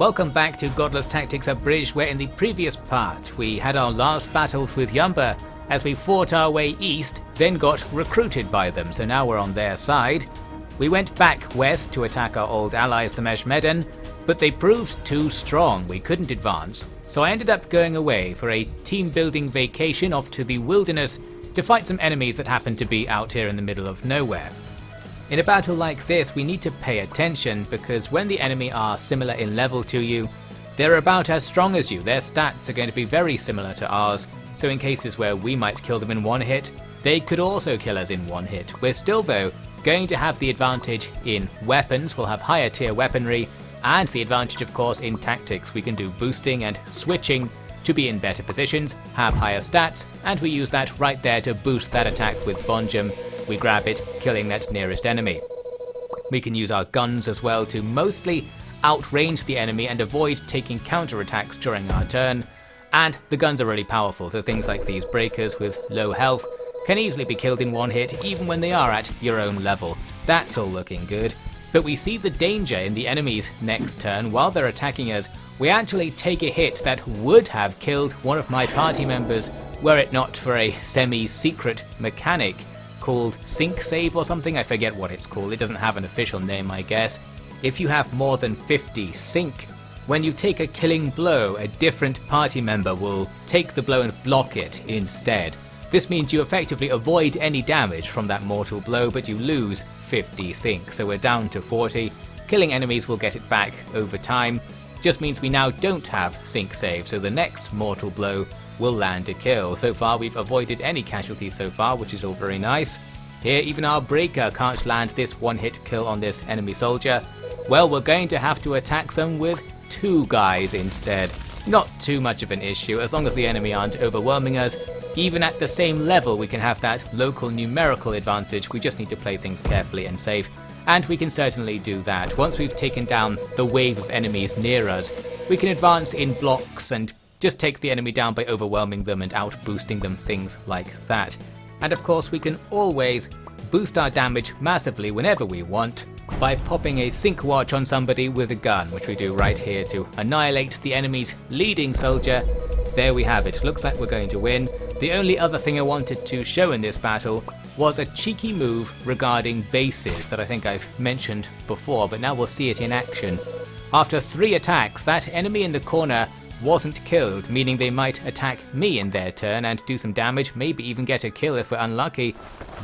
Welcome back to Godless Tactics Abridged, where in the previous part we had our last battles with Yumba as we fought our way east, then got recruited by them, so now we're on their side. We went back west to attack our old allies the Meshmeden, but they proved too strong, we couldn't advance, so I ended up going away for a team building vacation off to the wilderness to fight some enemies that happened to be out here in the middle of nowhere. In a battle like this, we need to pay attention because when the enemy are similar in level to you, they're about as strong as you. Their stats are going to be very similar to ours, so in cases where we might kill them in one hit, they could also kill us in one hit. We're still, though, going to have the advantage in weapons. We'll have higher tier weaponry, and the advantage, of course, in tactics. We can do boosting and switching to be in better positions, have higher stats, and we use that right there to boost that attack with Bonjum. We grab it, killing that nearest enemy. We can use our guns as well to mostly outrange the enemy and avoid taking counterattacks during our turn. And the guns are really powerful, so things like these breakers with low health can easily be killed in one hit even when they are at your own level. That's all looking good. But we see the danger in the enemy's next turn. While they're attacking us, we actually take a hit that would have killed one of my party members were it not for a semi-secret mechanic called Sync Save or something. I forget what it's called. It doesn't have an official name, I guess. If you have more than 50 sync, when you take a killing blow, a different party member will take the blow and block it instead. This means you effectively avoid any damage from that mortal blow, but you lose 50 sync, so we're down to 40. Killing enemies will get it back over time. Just means we now don't have sync save, so the next mortal blow will land a kill. So far we've avoided any casualties so far, which is all very nice. Here even our breaker can't land this one-hit kill on this enemy soldier. Well, we're going to have to attack them with two guys instead. Not too much of an issue, as long as the enemy aren't overwhelming us. Even at the same level we can have that local numerical advantage. We just need to play things carefully and safe. And we can certainly do that. Once we've taken down the wave of enemies near us, we can advance in blocks and just take the enemy down by overwhelming them and out boosting them, things like that. And of course we can always boost our damage massively whenever we want by popping a sync watch on somebody with a gun, which we do right here to annihilate the enemy's leading soldier. There we have it. Looks like we're going to win. The only other thing I wanted to show in this battle was a cheeky move regarding bases that I think I've mentioned before, but now we'll see it in action. After 3 attacks, that enemy in the corner wasn't killed, meaning they might attack me in their turn and do some damage, maybe even get a kill if we're unlucky.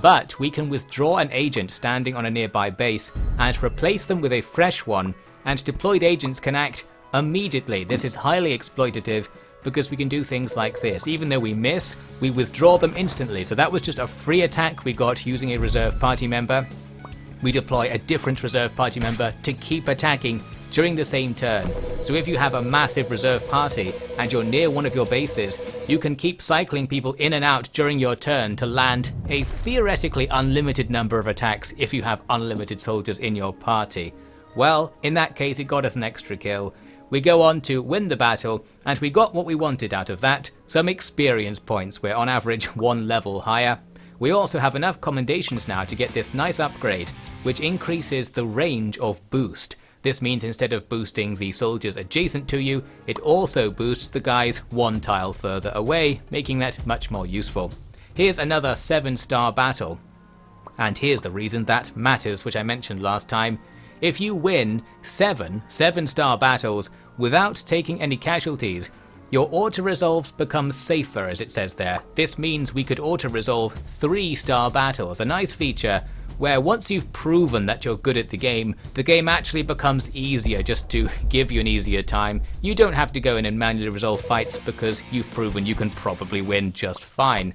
But we can withdraw an agent standing on a nearby base and replace them with a fresh one, and deployed agents can act immediately. This is highly exploitative because we can do things like this. Even though we miss, we withdraw them instantly. So that was just a free attack we got using a reserve party member. We deploy a different reserve party member to keep attacking during the same turn. So if you have a massive reserve party and you're near one of your bases, you can keep cycling people in and out during your turn to land a theoretically unlimited number of attacks if you have unlimited soldiers in your party. Well, in that case it got us an extra kill. We go on to win the battle, and we got what we wanted out of that, some experience points. We're on average 1 level higher. We also have enough commendations now to get this nice upgrade, which increases the range of boost. This means instead of boosting the soldiers adjacent to you, it also boosts the guys 1 tile further away, making that much more useful. Here's another 7-star battle. And here's the reason that matters, which I mentioned last time. If you win 7-star battles without taking any casualties, your auto-resolves become safer, as it says there. This means we could auto-resolve 3-star battles, a nice feature where once you've proven that you're good at the game actually becomes easier just to give you an easier time. You don't have to go in and manually resolve fights because you've proven you can probably win just fine.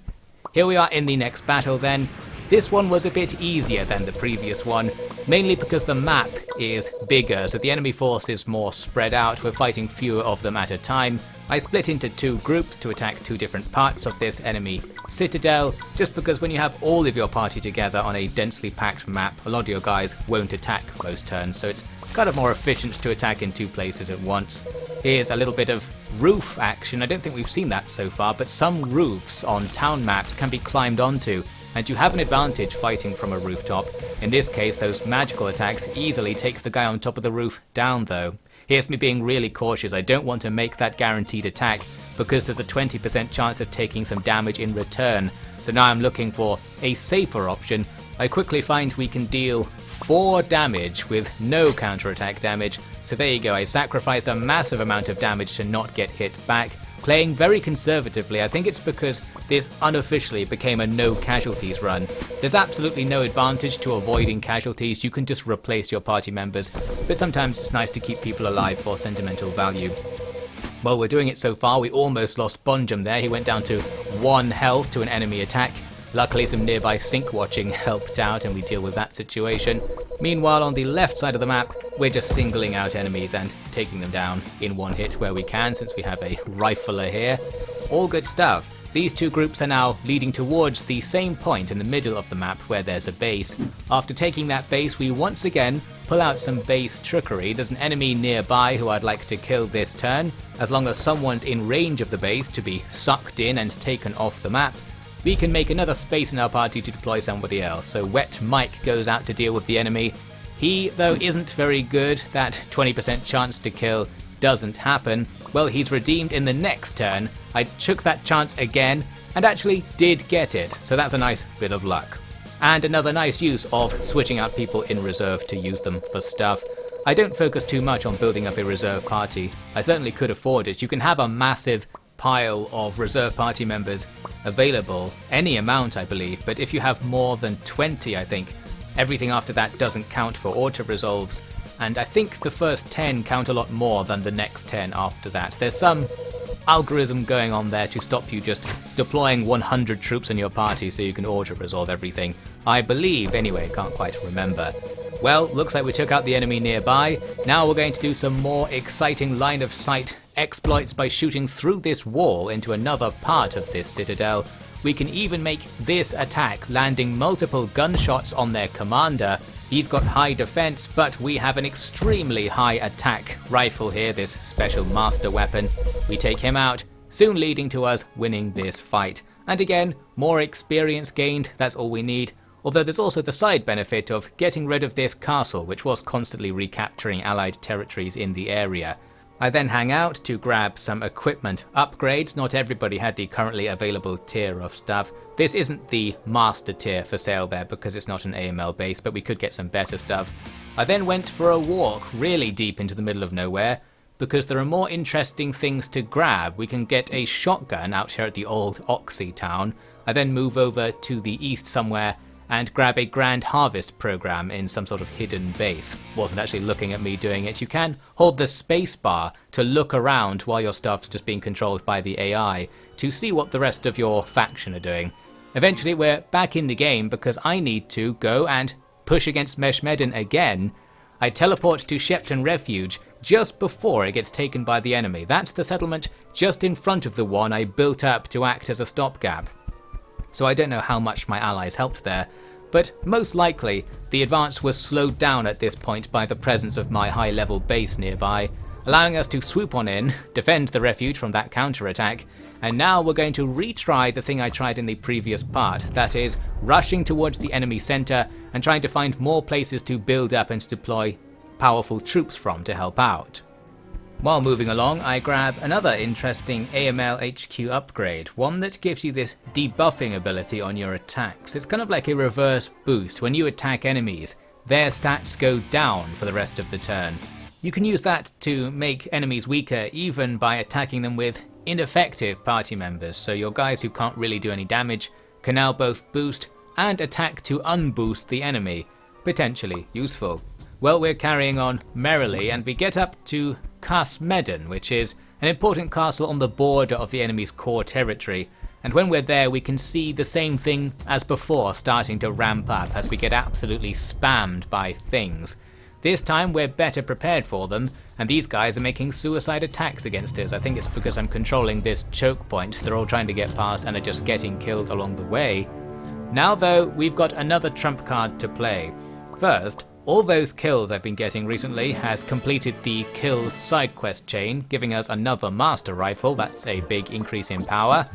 Here we are in the next battle then. This one was a bit easier than the previous one, mainly because the map is bigger, so the enemy force is more spread out. We're fighting fewer of them at a time. I split into 2 groups to attack 2 different parts of this enemy citadel, just because when you have all of your party together on a densely packed map, a lot of your guys won't attack most turns, so it's kind of more efficient to attack in 2 places at once. Here's a little bit of roof action. I don't think we've seen that so far, but some roofs on town maps can be climbed onto, and you have an advantage fighting from a rooftop. In this case, those magical attacks easily take the guy on top of the roof down though. Here's me being really cautious. I don't want to make that guaranteed attack because there's a 20% chance of taking some damage in return. So now I'm looking for a safer option. I quickly find we can deal 4 damage with no counterattack damage. So there you go, I sacrificed a massive amount of damage to not get hit back. Playing very conservatively. I think it's because this unofficially became a no casualties run. There's absolutely no advantage to avoiding casualties. You can just replace your party members, but sometimes it's nice to keep people alive for sentimental value. Well, we're doing it so far. We almost lost Bonjum there. He went down to 1 health to an enemy attack. Luckily some nearby sync watching helped out and we deal with that situation. Meanwhile on the left side of the map we're just singling out enemies and taking them down in one hit where we can, since we have a rifler here. All good stuff. These two groups are now leading towards the same point in the middle of the map where there's a base. After taking that base we once again pull out some base trickery. There's an enemy nearby who I'd like to kill this turn. As long as someone's in range of the base to be sucked in and taken off the map, we can make another space in our party to deploy somebody else. So Wet Mike goes out to deal with the enemy. He, though, isn't very good. That 20% chance to kill doesn't happen. Well, he's redeemed in the next turn. I took that chance again and actually did get it. So that's a nice bit of luck. And another nice use of switching out people in reserve to use them for stuff. I don't focus too much on building up a reserve party. I certainly could afford it. You can have a massive pile of reserve party members available, any amount I believe, but if you have more than 20 I think, everything after that doesn't count for auto-resolves, and I think the first 10 count a lot more than the next 10 after that. There's some algorithm going on there to stop you just deploying 100 troops in your party so you can auto-resolve everything. I believe, anyway, can't quite remember. Well, looks like we took out the enemy nearby. Now we're going to do some more exciting line of sight exploits by shooting through this wall into another part of this citadel. We can even make this attack, landing multiple gunshots on their commander. He's got high defense, but we have an extremely high attack rifle here, this special master weapon. We take him out, soon leading to us winning this fight. And again, more experience gained, that's all we need. Although there's also the side benefit of getting rid of this castle, which was constantly recapturing allied territories in the area. I then hang out to grab some equipment upgrades. Not everybody had the currently available tier of stuff. This isn't the master tier for sale there because it's not an AML base, but we could get some better stuff. I then went for a walk really deep into the middle of nowhere because there are more interesting things to grab. We can get a shotgun out here at the old Oxy town. I then move over to the east somewhere and grab a Grand Harvest program in some sort of hidden base. Wasn't actually looking at me doing it. You can hold the space bar to look around while your stuff's just being controlled by the AI to see what the rest of your faction are doing. Eventually we're back in the game because I need to go and push against Meshmedin again. I teleport to Shepton Refuge just before it gets taken by the enemy. That's the settlement just in front of the one I built up to act as a stopgap. So I don't know how much my allies helped there, but most likely the advance was slowed down at this point by the presence of my high-level base nearby, allowing us to swoop on in, defend the refuge from that counterattack, and now we're going to retry the thing I tried in the previous part, that is, rushing towards the enemy centre and trying to find more places to build up and deploy powerful troops from to help out. While moving along, I grab another interesting AML HQ upgrade, one that gives you this debuffing ability on your attacks. It's kind of like a reverse boost. When you attack enemies, their stats go down for the rest of the turn. You can use that to make enemies weaker even by attacking them with ineffective party members, so your guys who can't really do any damage can now both boost and attack to unboost the enemy. Potentially useful. Well, we're carrying on merrily and we get up to Meshmedin, which is an important castle on the border of the enemy's core territory, and when we're there we can see the same thing as before starting to ramp up as we get absolutely spammed by things. This time we're better prepared for them, and these guys are making suicide attacks against us. I think it's because I'm controlling this choke point. They're all trying to get past and are just getting killed along the way. Now though, we've got another trump card to play. First, all those kills I've been getting recently has completed the kills side quest chain, giving us another master rifle. That's a big increase in power.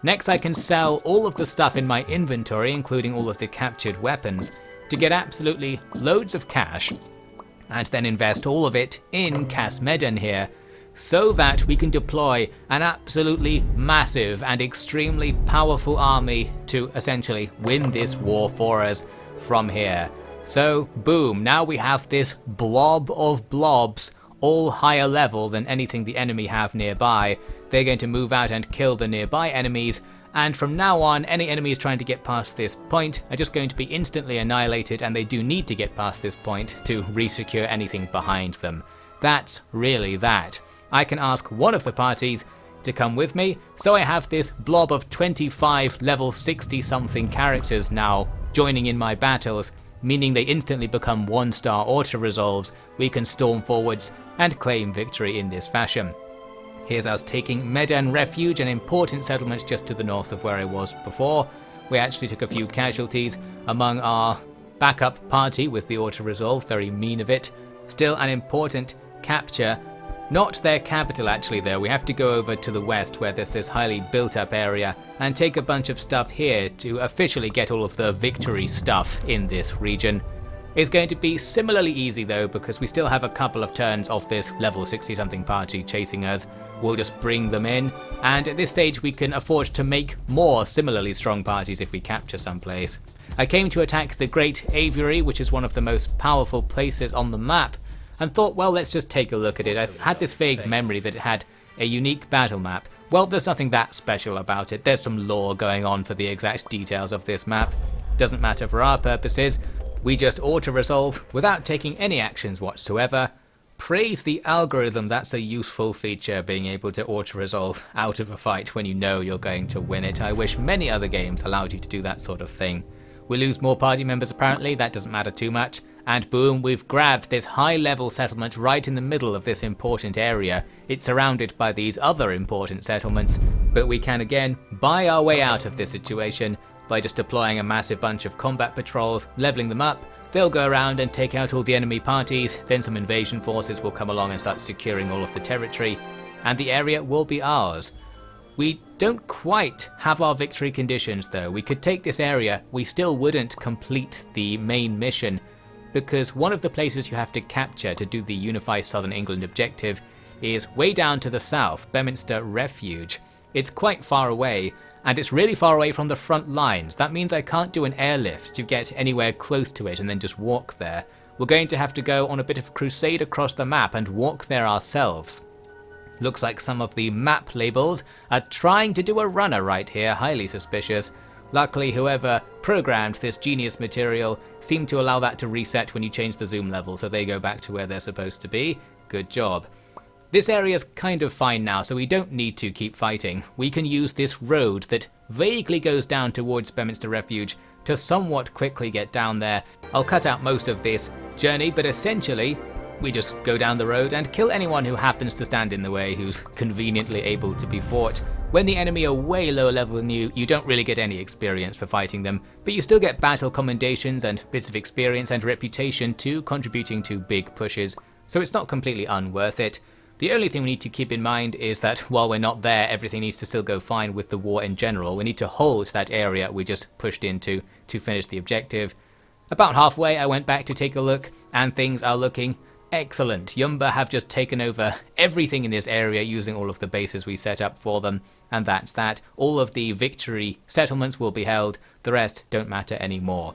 Next I can sell all of the stuff in my inventory, including all of the captured weapons, to get absolutely loads of cash. and then invest all of it in Casmedon here, so that we can deploy an absolutely massive and extremely powerful army to essentially win this war for us from here. So boom, now we have this blob of blobs, all higher level than anything the enemy have nearby. They're going to move out and kill the nearby enemies, and from now on any enemies trying to get past this point are just going to be instantly annihilated, and they do need to get past this point to re-secure anything behind them. That's really that. I can ask one of the parties to come with me, so I have this blob of 25 level 60 something characters now joining in my battles, meaning they instantly become 1-star auto-resolves. We can storm forwards and claim victory in this fashion. Here's us taking Medan Refuge, an important settlement just to the north of where I was before. We actually took a few casualties among our backup party with the auto-resolve, very mean of it. Still an important capture. Not their capital actually though, we have to go over to the west where there's this highly built up area and take a bunch of stuff here to officially get all of the victory stuff in this region. It's going to be similarly easy though, because we still have a couple of turns of this level 60 something party chasing us. We'll just bring them in, and at this stage we can afford to make more similarly strong parties if we capture some place. I came to attack the Great Aviary, which is one of the most powerful places on the map, and thought, well, let's just take a look at it. I had this vague memory that it had a unique battle map. Well, there's nothing that special about it. There's some lore going on for the exact details of this map. Doesn't matter for our purposes. We just auto-resolve without taking any actions whatsoever. Praise the algorithm, that's a useful feature, being able to auto-resolve out of a fight when you know you're going to win it. I wish many other games allowed you to do that sort of thing. We lose more party members apparently, that doesn't matter too much. And boom, we've grabbed this high-level settlement right in the middle of this important area. It's surrounded by these other important settlements, but we can again buy our way out of this situation by just deploying a massive bunch of combat patrols, leveling them up. They'll go around and take out all the enemy parties, then some invasion forces will come along and start securing all of the territory, and the area will be ours. We don't quite have our victory conditions though. We could take this area, we still wouldn't complete the main mission, because one of the places you have to capture to do the Unify Southern England objective is way down to the south, Bedminster Refuge. It's quite far away, and it's really far away from the front lines. That means I can't do an airlift to get anywhere close to it and then just walk there. We're going to have to go on a bit of a crusade across the map and walk there ourselves. Looks like some of the map labels are trying to do a runner right here, highly suspicious. Luckily, whoever programmed this genius material seemed to allow that to reset when you change the zoom level, so they go back to where they're supposed to be. Good job. This area's kind of fine now, so we don't need to keep fighting. We can use this road that vaguely goes down towards Bedminster Refuge to somewhat quickly get down there. I'll cut out most of this journey, but essentially we just go down the road and kill anyone who happens to stand in the way, who's conveniently able to be fought. When the enemy are way lower level than you, you don't really get any experience for fighting them, but you still get battle commendations and bits of experience and reputation too, contributing to big pushes, so it's not completely unworth it. The only thing we need to keep in mind is that while we're not there, everything needs to still go fine with the war in general. We need to hold that area we just pushed into to finish the objective. About halfway I went back to take a look, and things are looking excellent. Yumba have just taken over everything in this area using all of the bases we set up for them, and that's that. All of the victory settlements will be held, the rest don't matter anymore.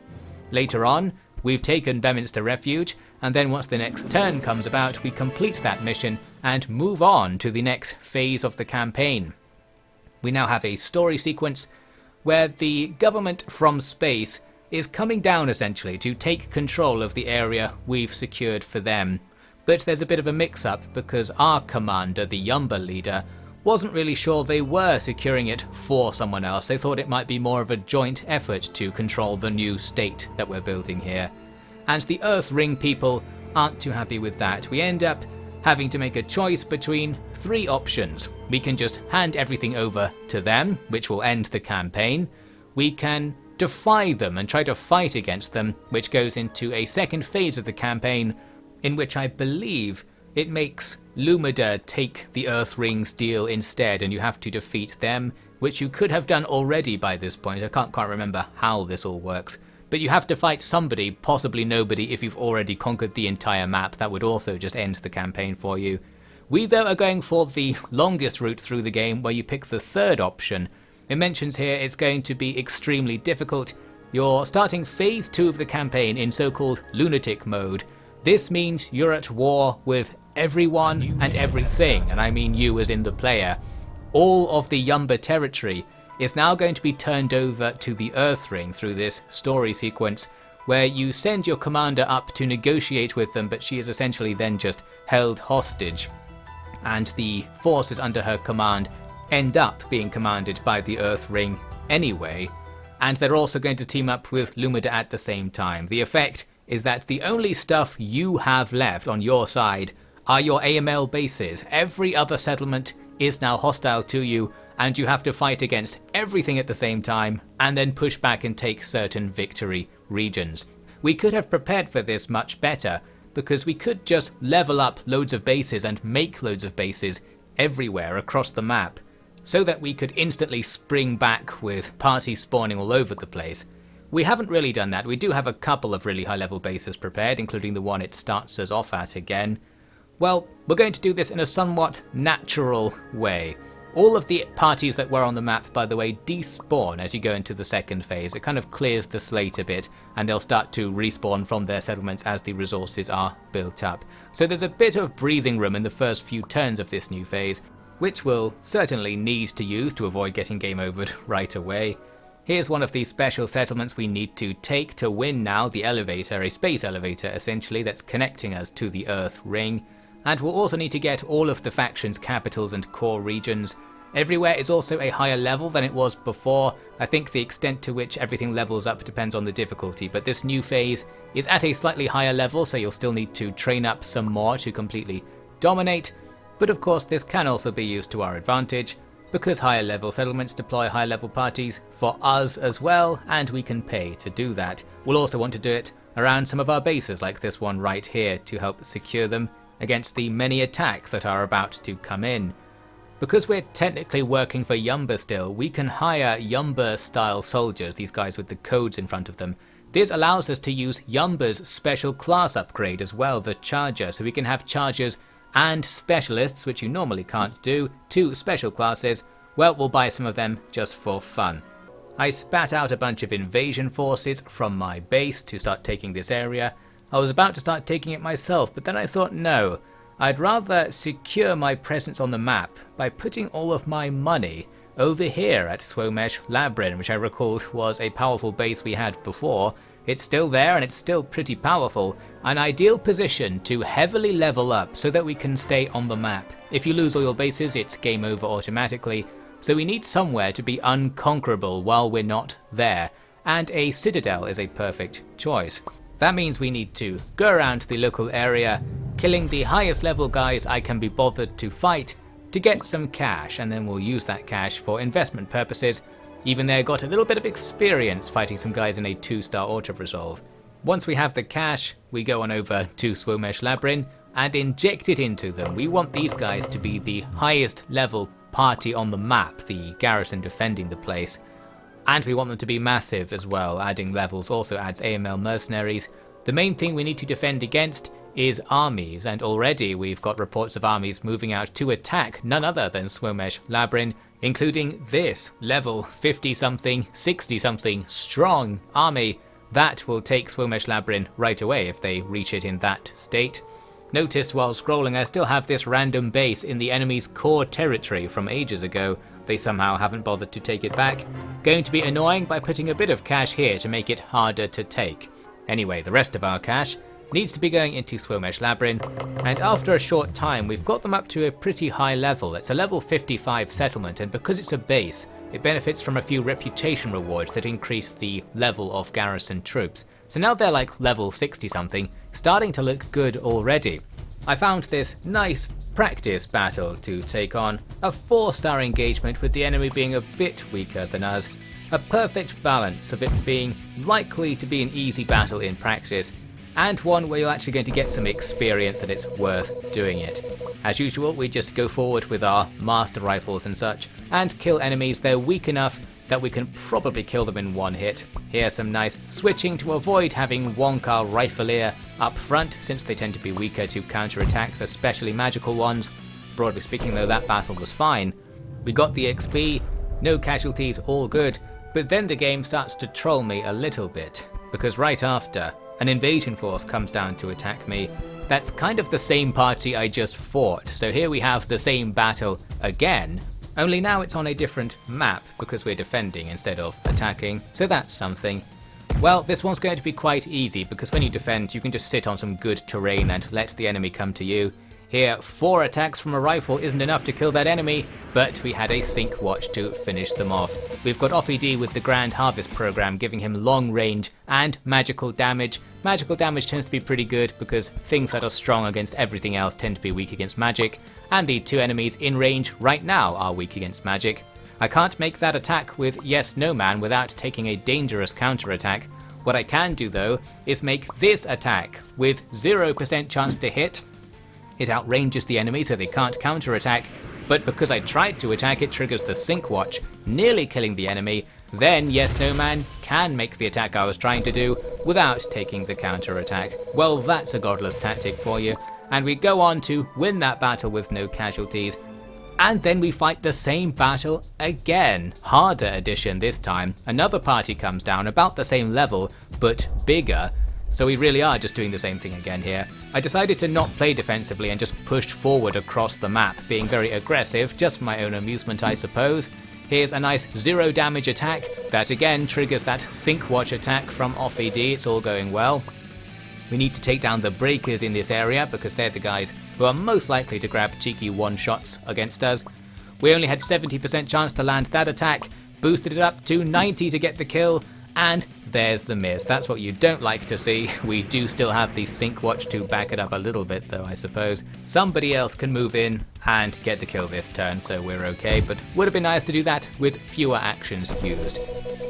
Later on, we've taken Bedminster Refuge, and then once the next turn comes about, we complete that mission and move on to the next phase of the campaign. We now have a story sequence where the government from space is coming down essentially to take control of the area we've secured for them. But there's a bit of a mix-up because our commander, the Yumba leader, wasn't really sure they were securing it for someone else. They thought it might be more of a joint effort to control the new state that we're building here. And the Earth Ring people aren't too happy with that. We end up having to make a choice between three options. We can just hand everything over to them, which will end the campaign. We can defy them and try to fight against them, which goes into a second phase of the campaign, in which I believe it makes Lumida take the Earth Rings deal instead, and you have to defeat them, which you could have done already by this point. I can't quite remember how this all works. but you have to fight somebody, possibly nobody if you've already conquered the entire map. That would also just end the campaign for you. We though are going for the longest route through the game, where you pick the third option. It mentions here it's going to be extremely difficult. You're starting phase 2 of the campaign in so-called lunatic mode. This means you're at war with everyone and everything, and I mean you as in the player. All of the Yumba territory is now going to be turned over to the Earth Ring through this story sequence, where you send your commander up to negotiate with them, but she is essentially then just held hostage, and the forces under her command end up being commanded by the Earth Ring anyway, and they're also going to team up with Lumida at the same time. The effect is that the only stuff you have left on your side are your AML bases. Every other settlement is now hostile to you, and you have to fight against everything at the same time and then push back and take certain victory regions. We could have prepared for this much better, because we could just level up loads of bases and make loads of bases everywhere across the map, so that we could instantly spring back with parties spawning all over the place. We haven't really done that. We do have a couple of really high level bases prepared, including the one it starts us off at again. Well, we're going to do this in a somewhat natural way. All of the parties that were on the map, by the way, despawn as you go into the second phase. It kind of clears the slate a bit, and they'll start to respawn from their settlements as the resources are built up. So there's a bit of breathing room in the first few turns of this new phase, which we'll certainly need to use to avoid getting game overed right away. Here's one of the special settlements we need to take to win now, the elevator, a space elevator essentially, that's connecting us to the Earth Ring. And we'll also need to get all of the factions' capitals and core regions. Everywhere is also a higher level than it was before. I think the extent to which everything levels up depends on the difficulty, but this new phase is at a slightly higher level, so you'll still need to train up some more to completely dominate. But of course this can also be used to our advantage, because higher level settlements deploy higher level parties for us as well, and we can pay to do that. We'll also want to do it around some of our bases like this one right here to help secure them against the many attacks that are about to come in. Because we're technically working for Yumba still, we can hire Yumba style soldiers, these guys with the codes in front of them. This allows us to use Yumba's special class upgrade as well, the Charger, so we can have Chargers and Specialists, which you normally can't do, 2 special classes. Well, we'll buy some of them just for fun. I spat out a bunch of invasion forces from my base to start taking this area. I was about to start taking it myself, but then I thought no, I'd rather secure my presence on the map by putting all of my money over here at Swomesh Labyrinth, which I recalled was a powerful base we had before. It's still there and it's still pretty powerful, an ideal position to heavily level up so that we can stay on the map. If you lose all your bases, it's game over automatically, so we need somewhere to be unconquerable while we're not there, and a citadel is a perfect choice. That means we need to go around the local area, killing the highest level guys I can be bothered to fight to get some cash, and then we'll use that cash for investment purposes. Even there got a little bit of experience fighting some guys in a 2-star auto-resolve. Once we have the cash, we go on over to Swomesh Labyrinth and inject it into them. We want these guys to be the highest level party on the map, the garrison defending the place. And we want them to be massive as well. Adding levels also adds AML mercenaries. The main thing we need to defend against is armies, and already we've got reports of armies moving out to attack none other than Swomesh Labyrinth, including this level 50-something, 60-something strong army. That will take Swomesh Labyrinth right away if they reach it in that state. Notice while scrolling I still have this random base in the enemy's core territory from ages ago. They somehow haven't bothered to take it back. Going to be annoying by putting a bit of cash here to make it harder to take. Anyway, the rest of our cash needs to be going into Swomesh Labyrinth, and after a short time we've got them up to a pretty high level. It's a level 55 settlement, and because it's a base, it benefits from a few reputation rewards that increase the level of garrison troops. So now they're like level 60 something, starting to look good already. I found this nice practice battle to take on, a 4-star engagement with the enemy being a bit weaker than us. A perfect balance of it being likely to be an easy battle in practice, and one where you're actually going to get some experience and it's worth doing it. As usual, we just go forward with our master rifles and such, and kill enemies. They're weak enough that we can probably kill them in one hit. Here's some nice switching to avoid having Wonka Rifleer up front, since they tend to be weaker to counterattacks, especially magical ones. Broadly speaking though, that battle was fine. We got the XP, no casualties, all good, but then the game starts to troll me a little bit, because right after, an invasion force comes down to attack me. That's kind of the same party I just fought, so here we have the same battle again, only now it's on a different map because we're defending instead of attacking, so that's something. Well, this one's going to be quite easy because when you defend you can just sit on some good terrain and let the enemy come to you. Here, 4 attacks from a rifle isn't enough to kill that enemy, but we had a sync watch to finish them off. We've got Offie with the Grand Harvest program giving him long range and magical damage. Magical damage tends to be pretty good because things that are strong against everything else tend to be weak against magic, and the 2 enemies in range right now are weak against magic. I can't make that attack with Yes No Man without taking a dangerous counterattack. What I can do though is make this attack with 0% chance to hit. It outranges the enemy so they can't counterattack, but because I tried to attack it triggers the sync watch, nearly killing the enemy. Then Yes No Man can make the attack I was trying to do without taking the counterattack. Well, that's a godless tactic for you. And we go on to win that battle with no casualties. And then we fight the same battle again, harder edition this time. Another party comes down about the same level, but bigger. So we really are just doing the same thing again here. I decided to not play defensively and just pushed forward across the map, being very aggressive, just for my own amusement I suppose. Here's a nice 0 damage attack, that again triggers that sync watch attack from Offie. It's all going well. We need to take down the breakers in this area because they're the guys who are most likely to grab cheeky one-shots against us. We only had 70% chance to land that attack, boosted it up to 90 to get the kill, and there's the miss. That's what you don't like to see. We do still have the sync watch to back it up a little bit though, I suppose. Somebody else can move in and get the kill this turn, so we're okay, but would have been nice to do that with fewer actions used.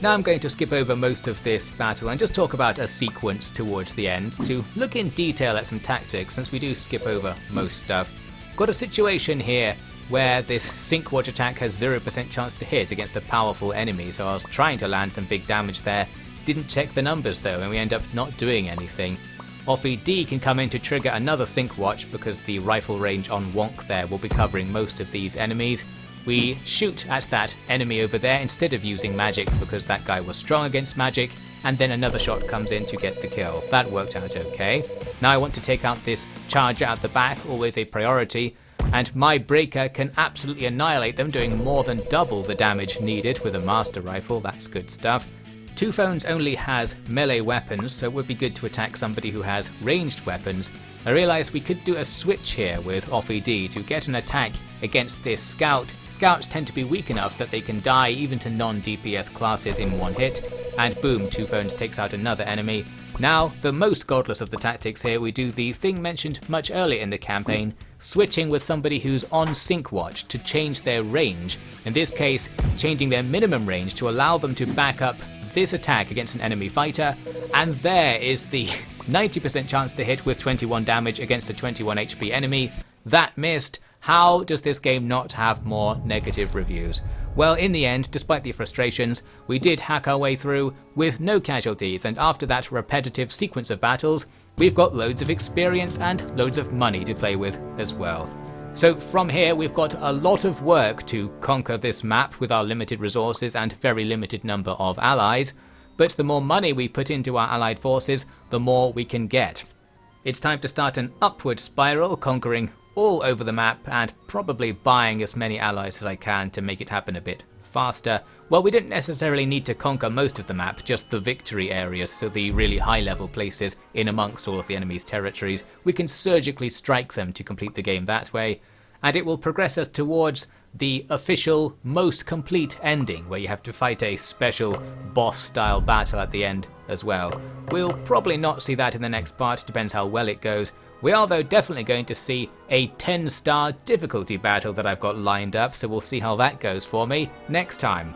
Now I'm going to skip over most of this battle and just talk about a sequence towards the end to look in detail at some tactics, since we do skip over most stuff. Got a situation here where this sync watch attack has 0% chance to hit against a powerful enemy, so I was trying to land some big damage there. Didn't check the numbers though, and we end up not doing anything. Offie can come in to trigger another sync watch because the rifle range on Wonk there will be covering most of these enemies. We shoot at that enemy over there instead of using magic because that guy was strong against magic, and then another shot comes in to get the kill. That worked out okay. Now I want to take out this charger at the back, always a priority, and my breaker can absolutely annihilate them, doing more than double the damage needed with a master rifle. That's good stuff. Two Phones only has melee weapons, so it would be good to attack somebody who has ranged weapons. I realised we could do a switch here with Offie to get an attack against this scout. Scouts tend to be weak enough that they can die even to non-DPS classes in one hit, and boom, Two Phones takes out another enemy. Now, the most godless of the tactics here, we do the thing mentioned much earlier in the campaign, switching with somebody who's on sync watch to change their range, in this case changing their minimum range to allow them to back up this attack against an enemy fighter, and there is the 90% chance to hit with 21 damage against a 21 HP enemy. That missed. How does this game not have more negative reviews? Well, in the end, despite the frustrations, we did hack our way through with no casualties, and after that repetitive sequence of battles, we've got loads of experience and loads of money to play with as well. So from here we've got a lot of work to conquer this map with our limited resources and very limited number of allies, but the more money we put into our allied forces, the more we can get. It's time to start an upward spiral, conquering all over the map and probably buying as many allies as I can to make it happen a bit faster. Well, we didn't necessarily need to conquer most of the map, just the victory areas, so the really high level places in amongst all of the enemy's territories. We can surgically strike them to complete the game that way, and it will progress us towards the official most complete ending, where you have to fight a special boss style battle at the end as well. We'll probably not see that in the next part, depends how well it goes. We are though definitely going to see a 10-star difficulty battle that I've got lined up, so we'll see how that goes for me next time.